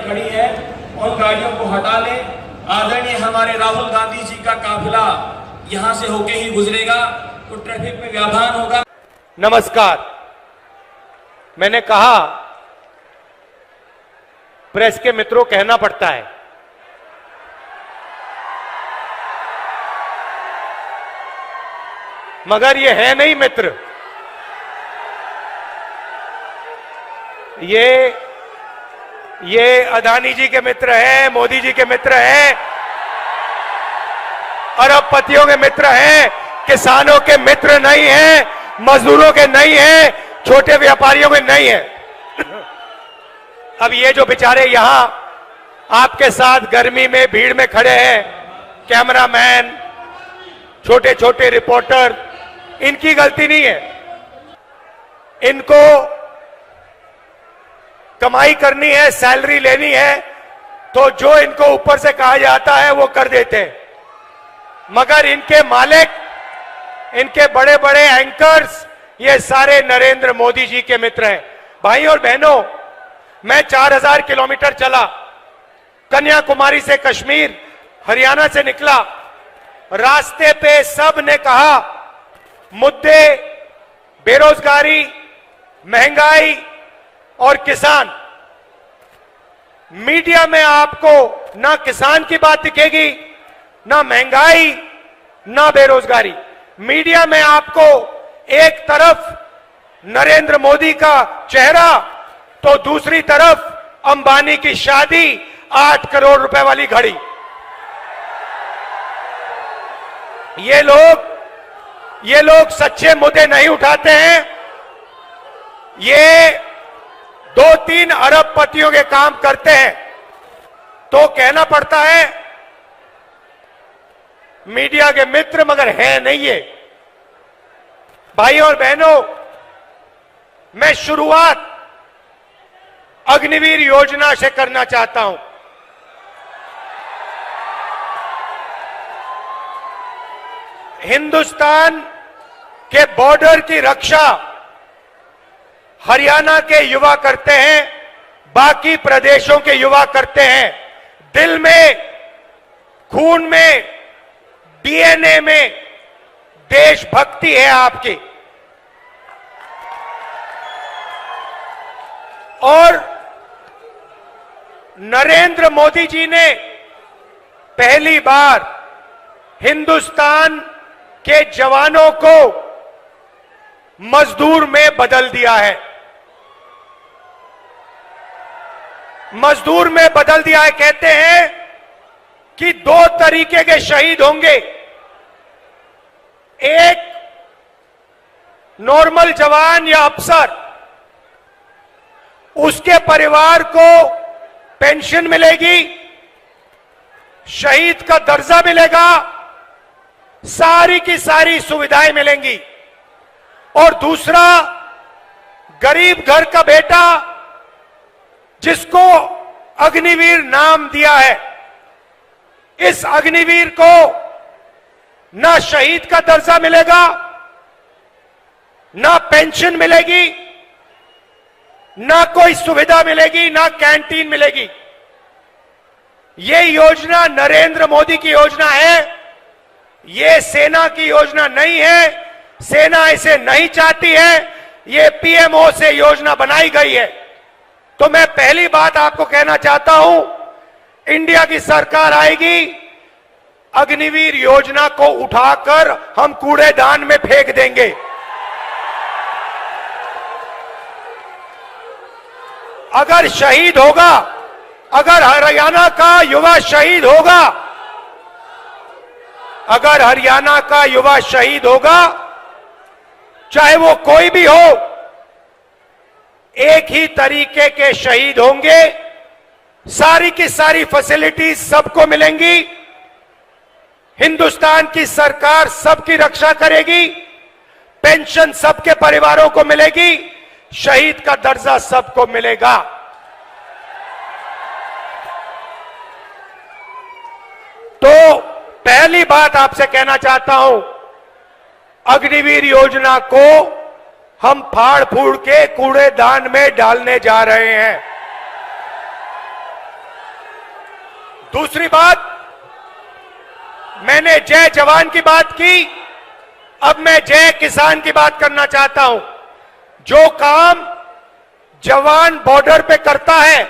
खड़ी हैं उन गाड़ियों को हटा लें। आदरणीय हमारे राहुल गांधी जी का काफिला यहां से होके ही गुजरेगा तो ट्रैफिक में व्यवधान होगा। नमस्कार। मैंने कहा प्रेस के मित्रों कहना पड़ता है। मगर ये है नहीं मित्र, ये अदानी जी के मित्र हैं, मोदी जी के मित्र हैं, अरबपतियों के मित्र हैं, किसानों के मित्र नहीं हैं, मजदूरों के नहीं हैं, छोटे व्यापारियों के नहीं हैं। अब ये जो बेचारे यहां आपके साथ गर्मी में भीड़ में खड़े हैं, कैमरामैन, छोटे छोटे रिपोर्टर, इनकी गलती नहीं है। इनको कमाई करनी है, सैलरी लेनी है, तो जो इनको ऊपर से कहा जाता है वो कर देते हैं। मगर इनके मालिक, इनके बड़े बड़े एंकर्स, ये सारे नरेंद्र मोदी जी के मित्र हैं। भाई और बहनों, मैं 4000 किलोमीटर चला, कन्याकुमारी से कश्मीर, हरियाणा से निकला। रास्ते पे सब ने कहा मुद्दे बेरोजगारी, महंगाई और किसान। मीडिया में आपको ना किसान की बात दिखेगी, ना महंगाई, ना बेरोजगारी। मीडिया में आपको एक तरफ नरेंद्र मोदी का चेहरा तो दूसरी तरफ अंबानी की शादी, 8 करोड़ रुपए वाली घड़ी। ये लोग सच्चे मुद्दे नहीं उठाते हैं। ये 2-3 अरबपतियों के काम करते हैं तो कहना पड़ता है मीडिया के मित्र, मगर है नहीं ये। भाई और बहनों, मैं शुरुआत अग्निवीर योजना से करना चाहता हूं। हिंदुस्तान के बॉर्डर की रक्षा हरियाणा के युवा करते हैं, बाकी प्रदेशों के युवा करते हैं। दिल में, खून में, डीएनए में देशभक्ति है आपकी। और नरेंद्र मोदी जी ने पहली बार हिंदुस्तान के जवानों को मजदूर में बदल दिया है। मजदूर में बदल दिया है। कहते हैं कि 2 तरीके के शहीद होंगे, एक नॉर्मल जवान या अफसर, उसके परिवार को पेंशन मिलेगी, शहीद का दर्जा मिलेगा, सारी की सारी सुविधाएं मिलेंगी। और दूसरा, गरीब घर का बेटा जिसको अग्निवीर नाम दिया है, इस अग्निवीर को ना शहीद का दर्जा मिलेगा, ना पेंशन मिलेगी, ना कोई सुविधा मिलेगी, ना कैंटीन मिलेगी। ये योजना नरेंद्र मोदी की योजना है, ये सेना की योजना नहीं है। सेना इसे नहीं चाहती है, ये पीएमओ से योजना बनाई गई है। तो मैं पहली बात आपको कहना चाहता हूं, इंडिया की सरकार आएगी, अग्निवीर योजना को उठाकर हम कूड़ेदान में फेंक देंगे। अगर शहीद होगा, अगर हरियाणा का युवा शहीद होगा, अगर हरियाणा का युवा शहीद होगा, चाहे वो कोई भी हो, एक ही तरीके के शहीद होंगे। सारी की सारी फैसिलिटीज सबको मिलेंगी। हिंदुस्तान की सरकार सबकी रक्षा करेगी, पेंशन सबके परिवारों को मिलेगी, शहीद का दर्जा सबको मिलेगा। तो पहली बात आपसे कहना चाहता हूं, अग्निवीर योजना को हम फाड़ फूड़ के कूड़ेदान में डालने जा रहे हैं। दूसरी बात, मैंने जय जवान की बात की, अब मैं जय किसान की बात करना चाहता हूं। जो काम जवान बॉर्डर पे करता है,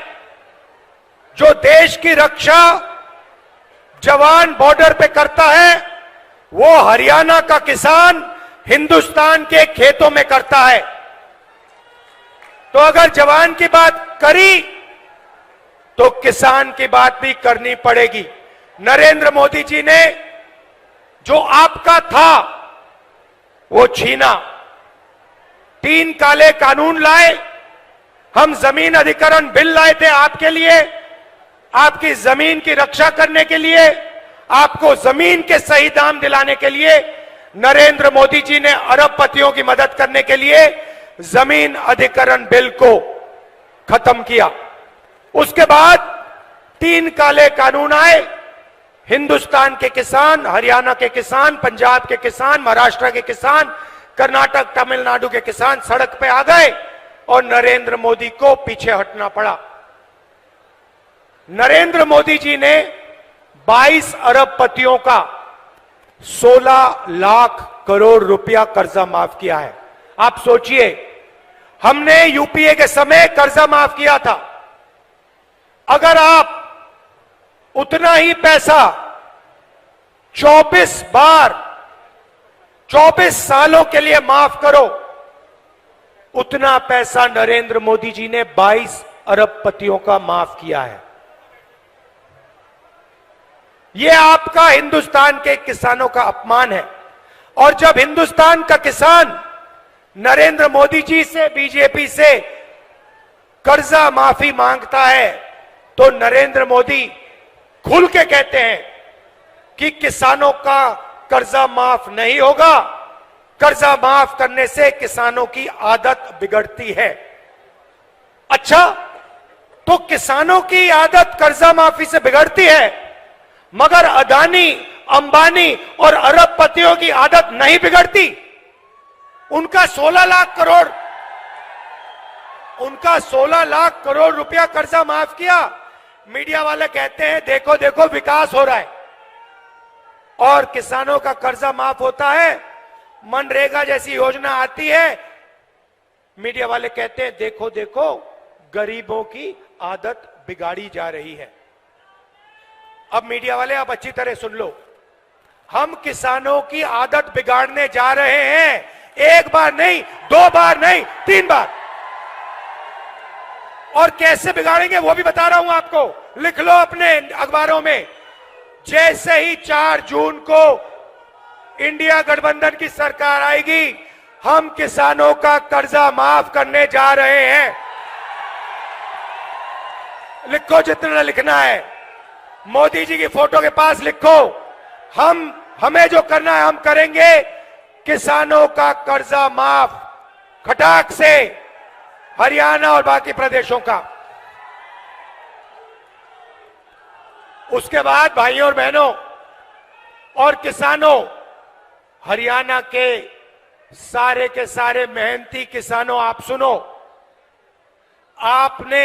जो देश की रक्षा जवान बॉर्डर पे करता है, वो हरियाणा का किसान हिंदुस्तान के खेतों में करता है। तो अगर जवान की बात करी तो किसान की बात भी करनी पड़ेगी। नरेंद्र मोदी जी ने जो आपका था वो छीना, 3 काले कानून लाए, हम जमीन अधिग्रहण बिल लाए थे आपके लिए, आपकी जमीन की रक्षा करने के लिए, आपको जमीन के सही दाम दिलाने के लिए। नरेंद्र मोदी जी ने अरबपतियों की मदद करने के लिए जमीन अधिग्रहण बिल को खत्म किया। उसके बाद 3 काले कानून आए, हिंदुस्तान के किसान, हरियाणा के किसान, पंजाब के किसान, महाराष्ट्र के किसान, कर्नाटक, तमिलनाडु के किसान सड़क पे आ गए और नरेंद्र मोदी को पीछे हटना पड़ा। नरेंद्र मोदी जी ने 22 अरबपतियों का 16 लाख करोड़ रुपया कर्जा माफ किया है। आप सोचिए, हमने यूपीए के समय कर्जा माफ किया था। अगर आप उतना ही पैसा 24 बार 24 सालों के लिए माफ करो, उतना पैसा नरेंद्र मोदी जी ने 22 अरबपतियों का माफ किया है। यह आपका हिंदुस्तान के किसानों का अपमान है। और जब हिंदुस्तान का किसान नरेंद्र मोदी जी से, बीजेपी से कर्जा माफी मांगता है तो नरेंद्र मोदी खुल के कहते हैं कि किसानों का कर्जा माफ नहीं होगा, कर्जा माफ करने से किसानों की आदत बिगड़ती है। अच्छा, तो किसानों की आदत कर्जा माफी से बिगड़ती है, मगर अदानी, अंबानी और अरबपतियों की आदत नहीं बिगड़ती। उनका 16 लाख करोड़ रुपया कर्जा माफ किया। मीडिया वाले कहते हैं देखो देखो विकास हो रहा है, और किसानों का कर्जा माफ होता है, मनरेगा जैसी योजना आती है, मीडिया वाले कहते हैं देखो देखो गरीबों की आदत बिगाड़ी जा रही है। अब मीडिया वाले आप अच्छी तरह सुन लो, हम किसानों की आदत बिगाड़ने जा रहे हैं। 1 बार नहीं, 2 बार नहीं, 3 बार। और कैसे बिगाड़ेंगे वो भी बता रहा हूं आपको, लिख लो अपने अखबारों में। जैसे ही 4 जून को इंडिया गठबंधन की सरकार आएगी, हम किसानों का कर्जा माफ करने जा रहे हैं। लिखो जितना लिखना है, मोदी जी की फोटो के पास लिखो, हमें जो करना है हम करेंगे। किसानों का कर्जा माफ खटाक से, हरियाणा और बाकी प्रदेशों का। उसके बाद भाइयों और बहनों और किसानों, हरियाणा के सारे मेहनती किसानों, आप सुनो, आपने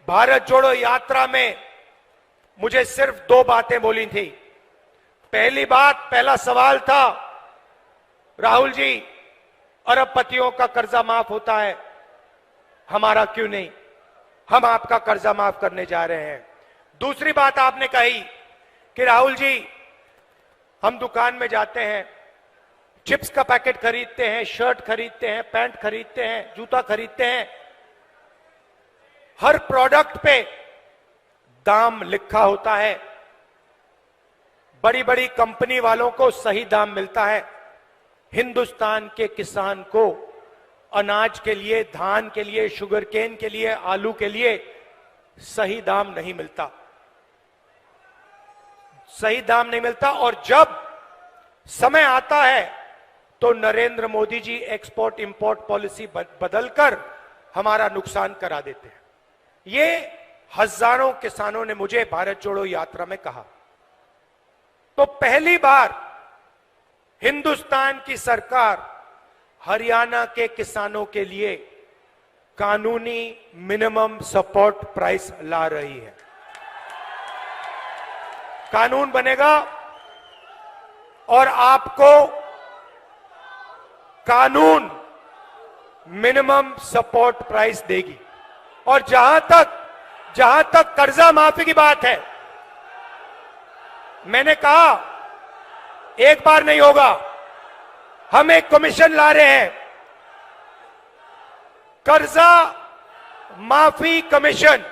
भारत जोड़ो यात्रा में मुझे सिर्फ 2 बातें बोली थी। पहली बात, पहला सवाल था, राहुल जी अरबपतियों का कर्जा माफ होता है, हमारा क्यों नहीं? हम आपका कर्जा माफ करने जा रहे हैं। दूसरी बात आपने कही कि राहुल जी हम दुकान में जाते हैं, चिप्स का पैकेट खरीदते हैं, शर्ट खरीदते हैं, पैंट खरीदते हैं, जूता खरीदते हैं, हर प्रोडक्ट पे दाम लिखा होता है, बड़ी बड़ी कंपनी वालों को सही दाम मिलता है, हिंदुस्तान के किसान को अनाज के लिए, धान के लिए, शुगर केन के लिए, आलू के लिए सही दाम नहीं मिलता, सही दाम नहीं मिलता। और जब समय आता है तो Narendra Modi ji export import policy बदलकर हमारा नुकसान करा देते हैं। ये हजारों किसानों ने मुझे भारत जोड़ो यात्रा में कहा। तो पहली बार हिंदुस्तान की सरकार हरियाणा के किसानों के लिए कानूनी मिनिमम सपोर्ट प्राइस ला रही है। कानून बनेगा और आपको कानून मिनिमम सपोर्ट प्राइस देगी। और जहां तक कर्जा माफी की बात है, मैंने कहा एक बार नहीं होगा, हम एक कमीशन ला रहे हैं, कर्जा माफी कमीशन।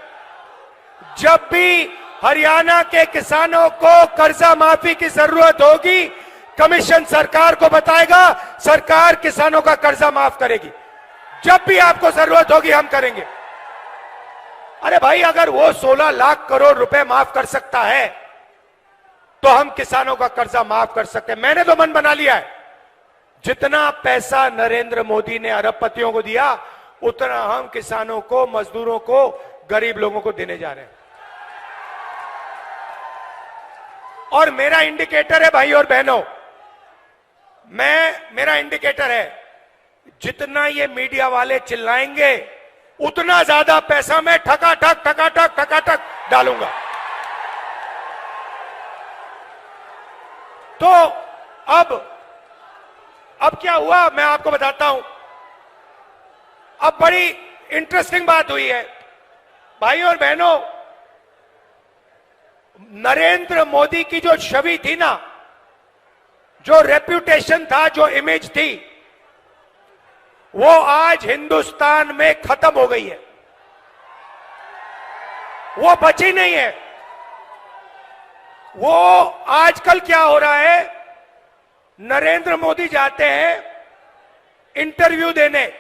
जब भी हरियाणा के किसानों को कर्जा माफी की जरूरत होगी, कमीशन सरकार को बताएगा, सरकार किसानों का कर्जा माफ करेगी। जब भी आपको जरूरत होगी हम करेंगे। अरे भाई, अगर वो 16 लाख करोड़ रुपए माफ कर सकता है तो हम किसानों का कर्जा माफ कर सकते हैं। मैंने तो मन बना लिया है, जितना पैसा नरेंद्र मोदी ने अरबपतियों को दिया उतना हम किसानों को, मजदूरों को, गरीब लोगों को देने जा रहे हैं। और मेरा इंडिकेटर है भाई और बहनों, मेरा इंडिकेटर है, जितना ये मीडिया वाले चिल्लाएंगे उतना ज्यादा पैसा मैं ठकाठक डालूंगा। तो अब क्या हुआ मैं आपको बताता हूं। अब बड़ी इंटरेस्टिंग बात हुई है भाई और बहनों। नरेंद्र मोदी की जो छवि थी ना, जो रेप्यूटेशन था, जो इमेज थी, वो आज हिंदुस्तान में खत्म हो गई है, वो बची नहीं है। वो आजकल क्या हो रहा है, नरेंद्र मोदी जाते हैं इंटरव्यू देने,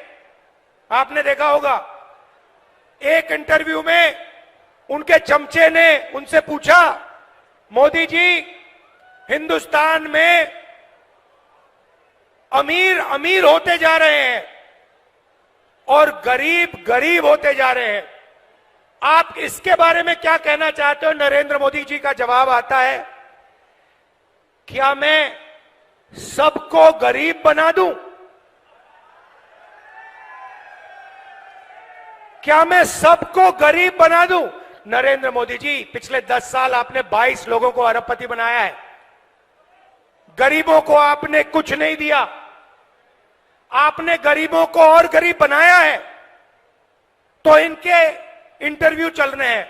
आपने देखा होगा, एक इंटरव्यू में उनके चमचे ने उनसे पूछा, मोदी जी हिंदुस्तान में अमीर अमीर होते जा रहे हैं और गरीब गरीब होते जा रहे हैं, आप इसके बारे में क्या कहना चाहते हो? नरेंद्र मोदी जी का जवाब आता है, क्या मैं सबको गरीब बना दूं? क्या मैं सबको गरीब बना दूं? नरेंद्र मोदी जी, पिछले 10 साल आपने 22 लोगों को अरबपति बनाया है, गरीबों को आपने कुछ नहीं दिया, आपने गरीबों को और गरीब बनाया है। तो इनके इंटरव्यू चल रहे हैं,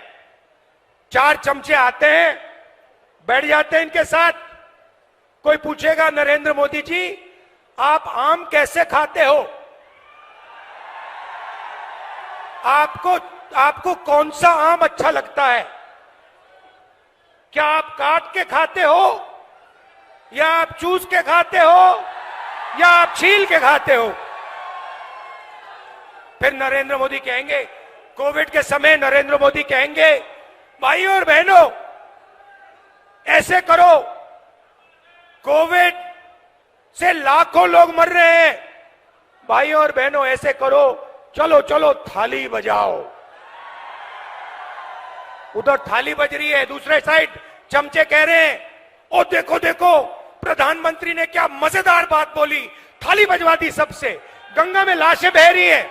4 चमचे आते हैं, बैठ जाते हैं इनके साथ, कोई पूछेगा नरेंद्र मोदी जी आप आम कैसे खाते हो, आपको कौन सा आम अच्छा लगता है, क्या आप काट के खाते हो या आप चूस के खाते हो या आप छील के खाते हो? फिर नरेंद्र मोदी कहेंगे, कोविड के समय नरेंद्र मोदी कहेंगे, भाई और बहनों ऐसे करो, कोविड से लाखों लोग मर रहे हैं, भाई और बहनों ऐसे करो, चलो चलो थाली बजाओ। उधर थाली बज रही है, दूसरे साइड चमचे कह रहे हैं, ओ देखो देखो प्रधानमंत्री ने क्या मजेदार बात बोली, थाली बजवा दी सबसे, गंगा में लाशें बह रही है।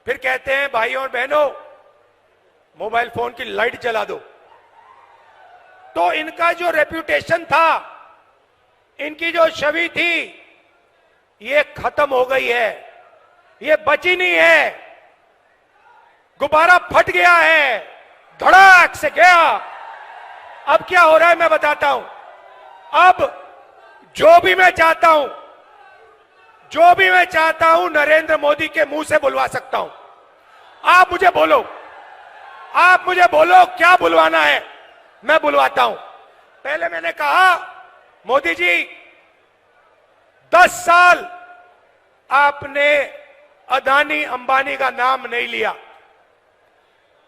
फिर कहते हैं भाई और बहनों मोबाइल फोन की लाइट जला दो। तो इनका जो रेप्यूटेशन था, इनकी जो छवि थी, ये खत्म हो गई है, ये बची नहीं है, गुब्बारा फट गया है, धड़ाक से गया। अब क्या हो रहा है मैं बताता हूं। अब जो भी मैं चाहता हूं नरेंद्र मोदी के मुंह से बुलवा सकता हूं। आप मुझे बोलो क्या बुलवाना है, मैं बुलवाता हूं। पहले मैंने कहा मोदी जी 10 साल आपने अदानी अंबानी का नाम नहीं लिया,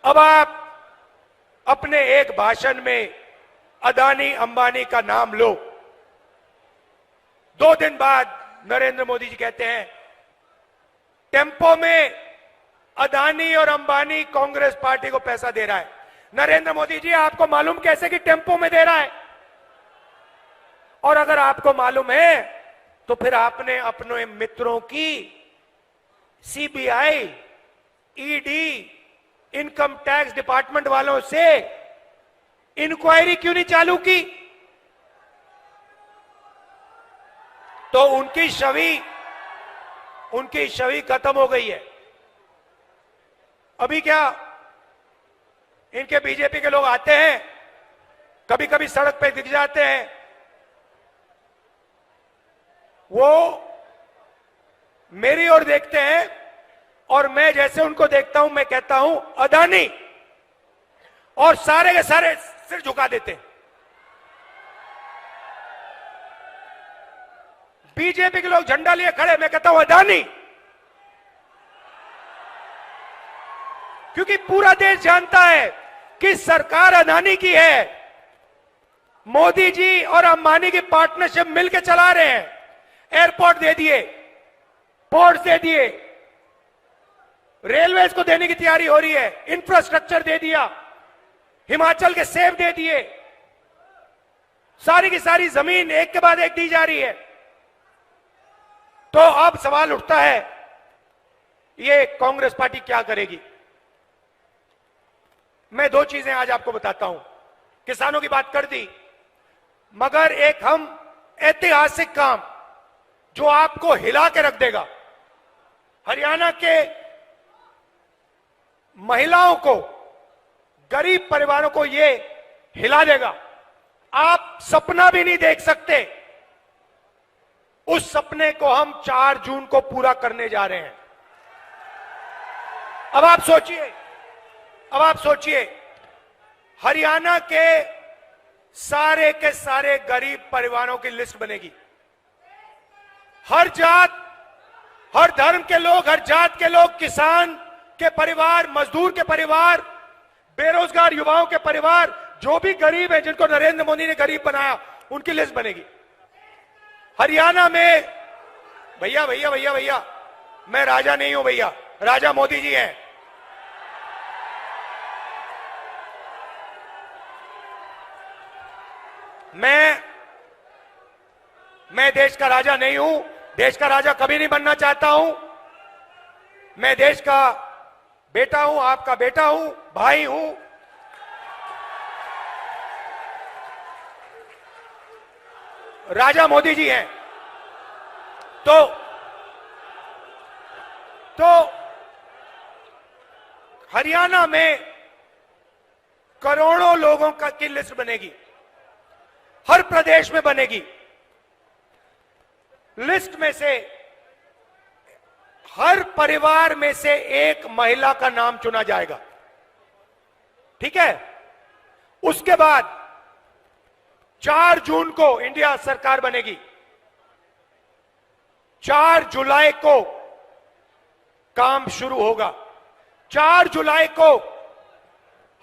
अब आप अपने एक भाषण में अदानी अंबानी का नाम लो। 2 दिन बाद नरेंद्र मोदी जी कहते हैं टेम्पो में अदानी और अंबानी कांग्रेस पार्टी को पैसा दे रहा है। नरेंद्र मोदी जी आपको मालूम कैसे कि टेम्पो में दे रहा है? और अगर आपको मालूम है तो फिर आपने अपने मित्रों की CBI, ED, income tax department वालों से इंक्वायरी क्यों नहीं चालू की? तो उनकी छवि खत्म हो गई है। अभी क्या इनके बीजेपी के लोग आते हैं, कभी कभी सड़क पे दिख जाते हैं, वो मेरी ओर देखते हैं और मैं जैसे उनको देखता हूं मैं कहता हूं अदानी, और सारे के सारे सिर झुका देते हैं। बीजेपी के लोग झंडा लिए खड़े, मैं कहता हूं अदानी, क्योंकि पूरा देश जानता है कि सरकार अदानी की है। मोदी जी और अंबानी की पार्टनरशिप मिलकर चला रहे हैं। एयरपोर्ट दे दिए, पोर्ट्स दे दिए, रेलवेज को देने की तैयारी हो रही है, इंफ्रास्ट्रक्चर दे दिया, हिमाचल के सेब दे दिए, सारी की सारी जमीन एक के बाद एक दी जा रही है। तो अब सवाल उठता है, ये कांग्रेस पार्टी क्या करेगी? मैं दो चीजें आज आपको बताता हूं। किसानों की बात कर दी, मगर एक हम ऐतिहासिक काम जो आपको हिला के रख देगा, हरियाणा के महिलाओं को, गरीब परिवारों को ये हिला देगा। आप सपना भी नहीं देख सकते, उस सपने को हम 4 जून को पूरा करने जा रहे हैं। अब आप सोचिए, हरियाणा के सारे गरीब परिवारों की लिस्ट बनेगी। हर जात, हर धर्म के लोग, हर जात के लोग, किसान के परिवार, मजदूर के परिवार, बेरोजगार युवाओं के परिवार, जो भी गरीब है, जिनको नरेंद्र मोदी ने गरीब बनाया, उनकी लिस्ट बनेगी। हरियाणा में भैया, मैं राजा नहीं हूं भैया, राजा मोदी जी हैं। मैं देश का राजा नहीं हूं, देश का राजा कभी नहीं बनना चाहता हूं। मैं देश का बेटा हूं, आपका बेटा हूं, भाई हूं। राजा मोदी जी हैं। तो हरियाणा में करोड़ों लोगों की लिस्ट बनेगी, हर प्रदेश में बनेगी। लिस्ट में से हर परिवार में से एक महिला का नाम चुना जाएगा, ठीक है? उसके बाद 4 जून को इंडिया सरकार बनेगी। 4 जुलाई को काम शुरू होगा। 4 जुलाई को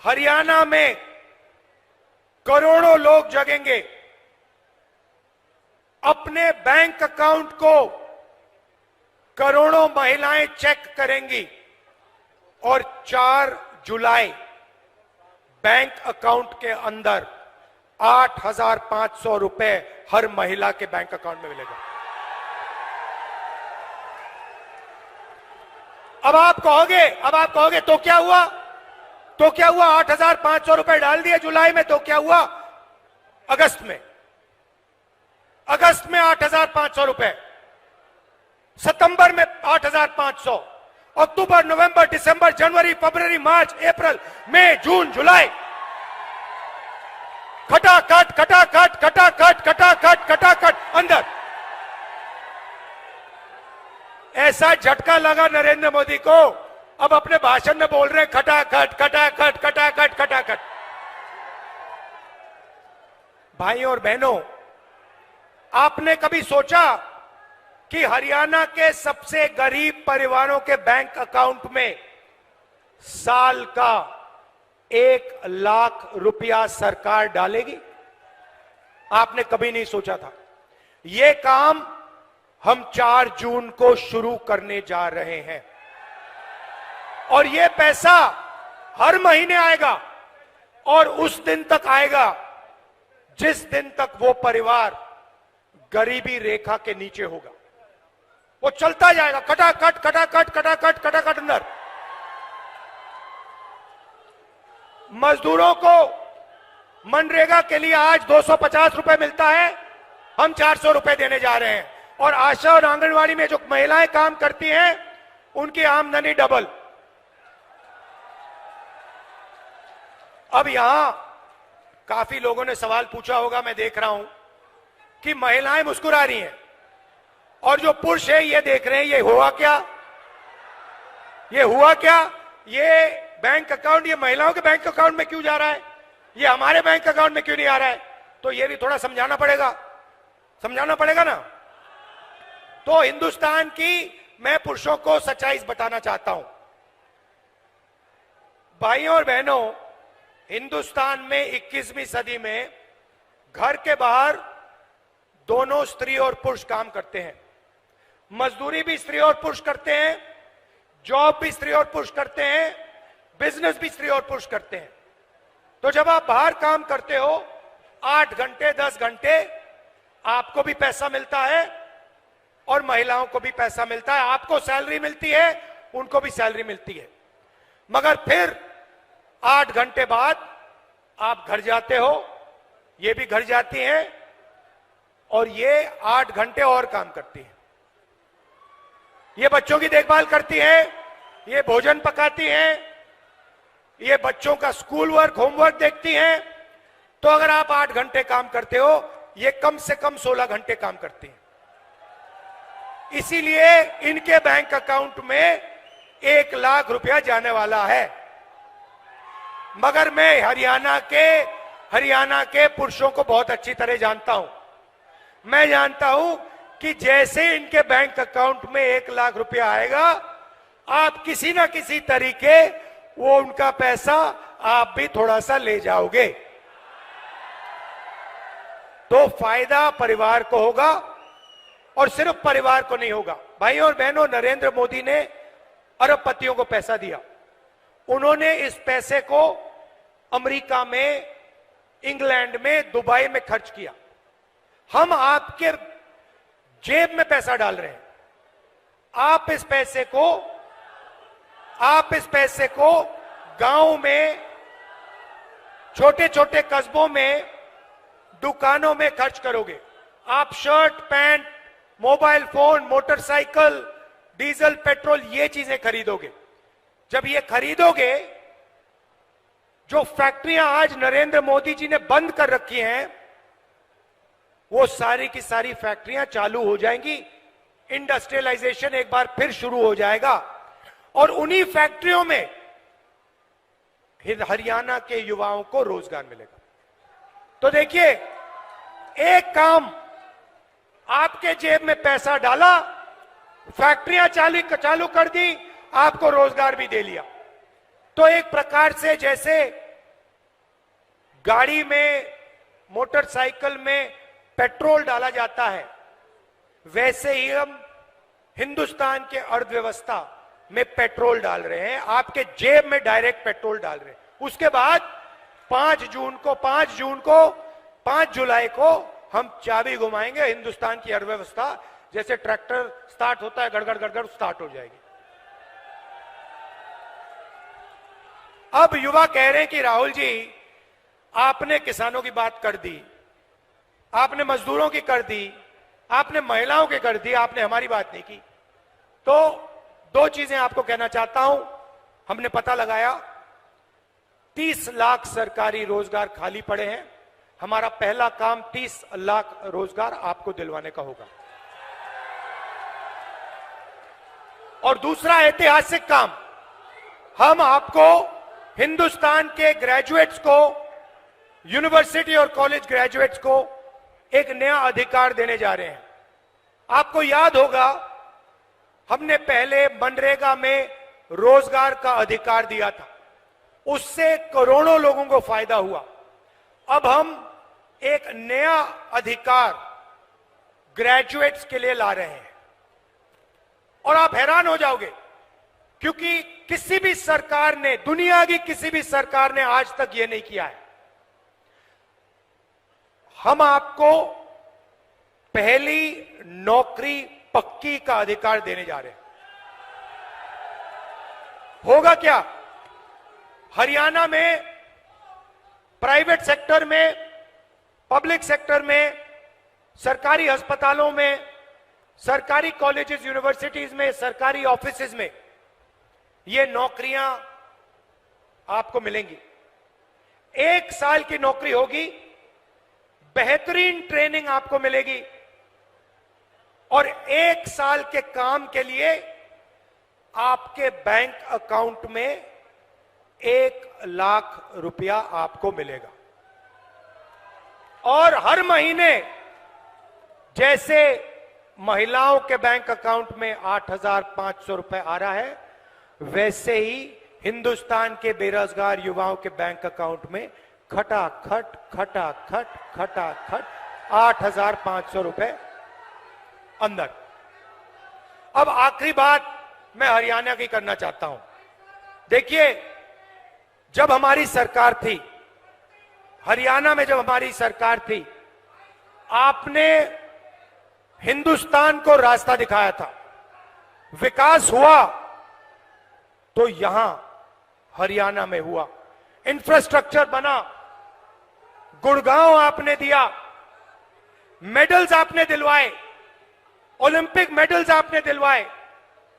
हरियाणा में करोड़ों लोग जगेंगे, अपने बैंक अकाउंट को करोड़ों महिलाएं चेक करेंगी और 4 जुलाई बैंक अकाउंट के अंदर 8,500 रुपए हर महिला के बैंक अकाउंट में मिलेगा। अब आप कहोगे तो क्या हुआ? 8,500 रुपए डाल दिए जुलाई में, तो क्या हुआ? अगस्त में 8,500 रुपए, सितंबर में 8,500, अक्टूबर, नवंबर, दिसंबर, जनवरी, फरवरी, मार्च, अप्रैल, मई, जून, जुलाई, खटाखट अंदर। ऐसा झटका लगा नरेंद्र मोदी को, अब अपने भाषण में बोल रहे हैं खटाखट। भाइयों और बहनों, आपने कभी सोचा कि हरियाणा के सबसे गरीब परिवारों के बैंक अकाउंट में साल का 1 लाख रुपया सरकार डालेगी? आपने कभी नहीं सोचा था। यह काम हम 4 जून को शुरू करने जा रहे हैं और यह पैसा हर महीने आएगा और उस दिन तक आएगा जिस दिन तक वो परिवार गरीबी रेखा के नीचे होगा। वो चलता जाएगा, खटाखट अंदर। मनरेगा के लिए आज 250 रुपए मिलता है, हम 400 रुपए देने जा रहे हैं। और आशा और आंगनवाड़ी में जो महिलाएं काम करती हैं उनकी आमदनी डबल। अब यहां काफी लोगों ने सवाल पूछा होगा, मैं देख रहा हूं कि महिलाएं मुस्कुरा रही हैं और जो पुरुष है ये देख रहे हैं, ये हुआ क्या, ये हुआ क्या, ये बैंक अकाउंट ये महिलाओं के बैंक अकाउंट में क्यों जा रहा है, ये हमारे बैंक अकाउंट में क्यों नहीं आ रहा है। तो ये भी थोड़ा समझाना पड़ेगा ना। तो हिंदुस्तान की मैं पुरुषों को सच्चाई बताना चाहता हूं। भाइयों और बहनों, हिंदुस्तान में 21वीं सदी में घर के बाहर दोनों स्त्री और पुरुष काम करते हैं। मजदूरी भी स्त्री और पुरुष करते हैं, जॉब भी स्त्री और पुरुष करते हैं, बिजनेस भी स्त्री और पुरुष करते हैं। तो जब आप बाहर काम करते हो 8 घंटे 10 घंटे, आपको भी पैसा मिलता है और महिलाओं को भी पैसा मिलता है। आपको सैलरी मिलती है, उनको भी सैलरी मिलती है। मगर फिर 8 घंटे बाद आप घर जाते हो, ये भी घर जाती हैं और ये 8 घंटे और काम करती है। ये बच्चों की देखभाल करती है, ये भोजन पकाती हैं, ये बच्चों का स्कूल वर्क होमवर्क देखती हैं। तो अगर आप 8 घंटे काम करते हो, ये कम से कम 16 घंटे काम करती हैं। इसीलिए इनके बैंक अकाउंट में 1 लाख रुपया जाने वाला है। मगर मैं हरियाणा के पुरुषों को बहुत अच्छी तरह जानता हूं। मैं जानता हूं कि जैसे इनके बैंक अकाउंट में 1 लाख रुपया आएगा, आप किसी ना किसी तरीके वो उनका पैसा आप भी थोड़ा सा ले जाओगे, तो फायदा परिवार को होगा और सिर्फ परिवार को नहीं होगा। भाइयों और बहनों, नरेंद्र मोदी ने अरबपतियों को पैसा दिया। उन्होंने इस पैसे को अमेरिका में, इंग्लैंड में, दुबई में खर्च किया। हम आपके जेब में पैसा डाल रहे हैं। आप इस पैसे को गांव में, छोटे छोटे कस्बों में, दुकानों में खर्च करोगे। आप shirt, pant, mobile phone, motorcycle, diesel, petrol, ये चीजें खरीदोगे। जब ये खरीदोगे, जो फैक्ट्रियां आज नरेंद्र मोदी जी ने बंद कर रखी हैं, वो सारी की सारी फैक्ट्रियां चालू हो जाएंगी। इंडस्ट्रियलाइजेशन एक बार फिर शुरू हो जाएगा और उन्हीं फैक्ट्रियों में हरियाणा के युवाओं को रोजगार मिलेगा। तो देखिए, एक काम, आपके जेब में पैसा डाला, फैक्ट्रियां चालू कर दी, आपको रोजगार भी दे लिया। तो एक प्रकार से जैसे गाड़ी में, मोटरसाइकिल में पेट्रोल डाला जाता है, वैसे ही हम हिंदुस्तान के अर्थव्यवस्था में पेट्रोल डाल रहे हैं। आपके जेब में डायरेक्ट पेट्रोल डाल रहे हैं। उसके बाद 5 जुलाई को हम चाबी घुमाएंगे, हिंदुस्तान की अर्थव्यवस्था जैसे ट्रैक्टर स्टार्ट होता है, गड़गड़ गड़गड़ स्टार्ट हो जाएगी। अब युवा कह रहे हैं कि राहुल जी, आपने किसानों की बात कर दी, आपने मजदूरों की कर दी, आपने महिलाओं की कर दी, आपने हमारी बात नहीं की। तो 2 चीजें आपको कहना चाहता हूं। हमने पता लगाया 30 लाख सरकारी रोजगार खाली पड़े हैं। हमारा पहला काम 30 लाख रोजगार आपको दिलवाने का होगा। और दूसरा ऐतिहासिक काम, हम आपको हिंदुस्तान के ग्रेजुएट्स को, यूनिवर्सिटी और कॉलेज ग्रेजुएट्स को एक नया अधिकार देने जा रहे हैं। आपको याद होगा, हमने पहले मनरेगा में रोजगार का अधिकार दिया था, उससे करोड़ों लोगों को फायदा हुआ। अब हम एक नया अधिकार ग्रेजुएट्स के लिए ला रहे हैं और आप हैरान हो जाओगे, क्योंकि किसी भी सरकार ने, दुनिया की किसी भी सरकार ने आज तक यह नहीं किया है। हम आपको पहली नौकरी पक्की का अधिकार देने जा रहे हैं। होगा क्या? हरियाणा में प्राइवेट सेक्टर में, पब्लिक सेक्टर में, सरकारी अस्पतालों में, सरकारी कॉलेजेस, यूनिवर्सिटीज में, सरकारी ऑफिसेज में ये नौकरियां आपको मिलेंगी। 1 साल की नौकरी होगी, बेहतरीन ट्रेनिंग आपको मिलेगी और 1 साल के काम के लिए आपके बैंक अकाउंट में 1 लाख रुपया आपको मिलेगा। और हर महीने जैसे महिलाओं के बैंक अकाउंट में 8,500 रुपए आ रहा है, वैसे ही हिंदुस्तान के बेरोजगार युवाओं के बैंक अकाउंट में खटाखट खटाखट खटाखट 8,500 रुपए अंदर। अब आखिरी बात मैं हरियाणा की करना चाहता हूं। देखिए, जब हमारी सरकार थी, हरियाणा में जब हमारी सरकार थी, आपने हिंदुस्तान को रास्ता दिखाया था। विकास हुआ तो यहां हरियाणा में हुआ, इंफ्रास्ट्रक्चर बना, गुड़गांव आपने दिया, मेडल्स आपने दिलवाए, ओलंपिक मेडल्स आपने दिलवाए,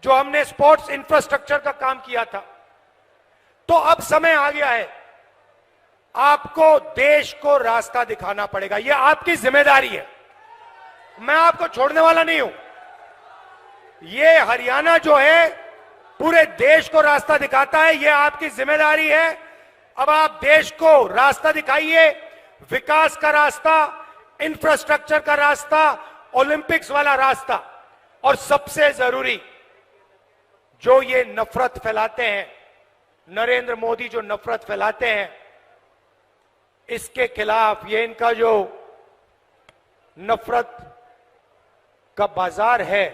जो हमने स्पोर्ट्स इंफ्रास्ट्रक्चर का काम किया था। तो अब समय आ गया है, आपको देश को रास्ता दिखाना पड़ेगा। यह आपकी जिम्मेदारी है, मैं आपको छोड़ने वाला नहीं हूं। यह हरियाणा जो है पूरे देश को रास्ता दिखाता है, यह आपकी जिम्मेदारी है। अब आप देश को रास्ता दिखाइए, विकास का रास्ता, इंफ्रास्ट्रक्चर का रास्ता, ओलंपिक्स वाला रास्ता। और सबसे जरूरी, जो ये नफरत फैलाते हैं, नरेंद्र मोदी जो नफरत फैलाते हैं, इसके खिलाफ, ये इनका जो नफरत का बाजार है,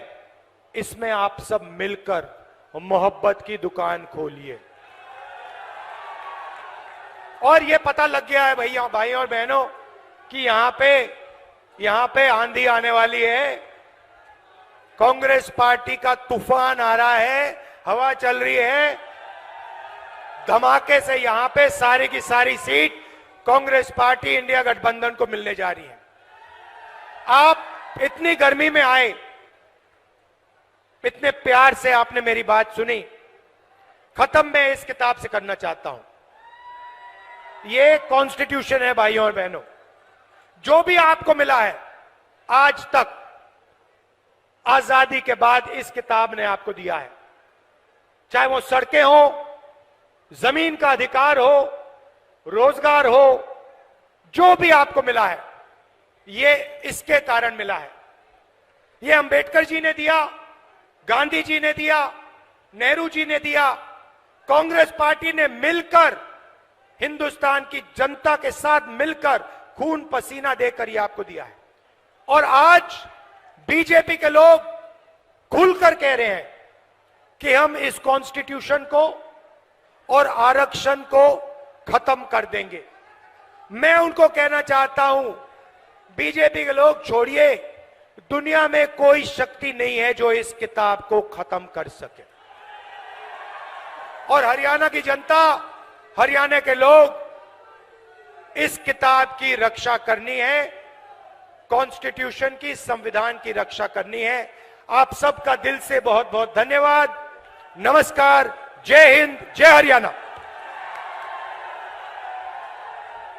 इसमें आप सब मिलकर मोहब्बत की दुकान खोलिए। और ये पता लग गया है भैया, भाई और बहनों, कि यहां पे आंधी आने वाली है, कांग्रेस पार्टी का तूफान आ रहा है, हवा चल रही है, धमाके से यहां पे सारी की सारी सीट कांग्रेस पार्टी इंडिया गठबंधन को मिलने जा रही है। आप इतनी गर्मी में आए, इतने प्यार से आपने मेरी बात सुनी। खत्म मैं इस किताब से करना चाहता हूं। ये कॉन्स्टिट्यूशन है भाइयों और बहनों, जो भी आपको मिला है आज तक, आजादी के बाद इस किताब ने आपको दिया है। चाहे वो सड़कें हो, जमीन का अधिकार हो, रोजगार हो, जो भी आपको मिला है, ये इसके कारण मिला है। ये अंबेडकर जी ने दिया, गांधी जी ने दिया, नेहरू जी ने दिया, कांग्रेस पार्टी ने मिलकर, हिंदुस्तान की जनता के साथ मिलकर खून पसीना देकर ये आपको दिया है। और आज बीजेपी के लोग खुलकर कह रहे हैं कि हम इस कॉन्स्टिट्यूशन को और आरक्षण को खत्म कर देंगे। मैं उनको कहना चाहता हूं, बीजेपी के लोग छोड़िए, दुनिया में कोई शक्ति नहीं है जो इस किताब को खत्म कर सके। और हरियाणा की जनता, हरियाणा के लोग, इस किताब की रक्षा करनी है, कॉन्स्टिट्यूशन की, संविधान की रक्षा करनी है। आप सबका दिल से बहुत बहुत धन्यवाद। नमस्कार, जय हिंद, जय हरियाणा।